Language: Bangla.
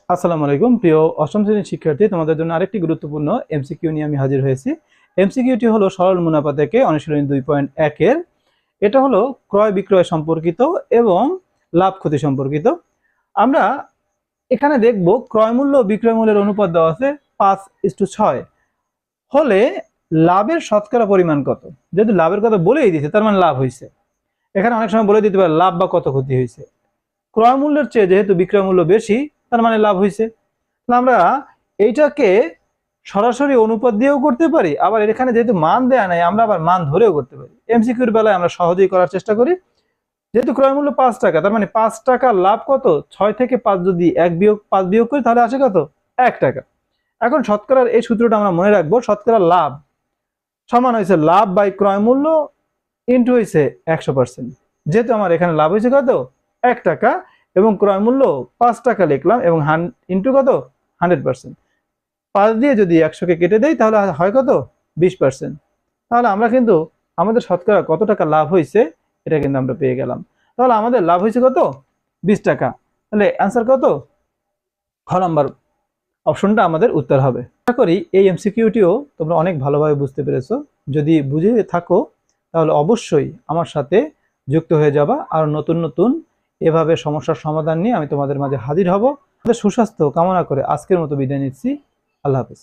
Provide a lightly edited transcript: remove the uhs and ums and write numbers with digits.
আসসালামু আলাইকুম প্রিয় অষ্টম শ্রেণীর শিক্ষার্থী, তোমাদের জন্য আরেকটি গুরুত্বপূর্ণ এমসিকিউ নিয়ে আমি হাজির হয়েছি। এমসিকিউটি হলো সরল মুনাফা থেকে অনুশীলনী 2.1 এর। এটা হলো ক্রয় বিক্রয় সম্পর্কিত এবং লাভ ক্ষতি সম্পর্কিত। আমরা এখানে দেখব ক্রয় মূল্য ও বিক্রয় মূল্যের অনুপাত দেওয়া আছে 5:6 হলে লাভের শতকরা পরিমাণ কত। যেহেতু লাভের কথা বলেই দিয়েছে তার মানে লাভ হয়েছে। এখানে অনেক সময় বলে দিতে পারে লাভ বা কত ক্ষতি হয়েছে। ক্রয় মূল্যের চেয়ে যেহেতু বিক্রয় মূল্য বেশি তার মানে লাভ হয়েছে। আমরা এইটাকে সরাসরি অনুপাত দিয়েও করতে পারি, আবার এখানে যেহেতু মান দেয়া নাই আমরা আবার মান ধরেও করতে পারি। এমসিকিউর বেলায় আমরা সহজেই করার চেষ্টা করি। যেহেতু ক্রয় মূল্য 5 টাকা, তার মানে 5 টাকার লাভ কত, 6 থেকে 5 যদি 5 বিয়োগ করি তাহলে আসে কত, 1 টাকা। এখন শতকরার এই সূত্রটা আমরা মনে রাখবো, শতকরা লাভ সমান হয়েছে লাভ বাই ক্রয় মূল্য ইন্টু হয়েছে 100%। যেহেতু আমার এখানে লাভ হয়েছে কত, 1 টাকা, এবং ক্রয় মূল্য 5 টাকা লিখলাম এবং ইন্টু কত, 100%। 5 দিয়ে যদি 100-কে কেটে দেই তাহলে হয় কত, 20%। তাহলে আমরা কিন্তু আমাদের শতকরা কত টাকা লাভ হয়েছে এটা কিন্তু আমরা পেয়ে গেলাম। তাহলে আমাদের লাভ হয়েছে কত, 20 টাকা। তাহলে অ্যান্সার কত, খ নাম্বার অপশনটা আমাদের উত্তর হবে। আশা করি এই এমসিকিউটিও তোমরা অনেক ভালোভাবে বুঝতে পেরেছো। যদি বুঝে থাকো তাহলে অবশ্যই আমার সাথে যুক্ত হয়ে যাবা। আর নতুন নতুন এভাবে সমস্যার সমাধান নিয়ে আমি তোমাদের মাঝে হাজির হব। সুস্বাস্থ্য কামনা করে আজকের মতো বিদায় নিচ্ছি। আল্লাহ হাফেজ।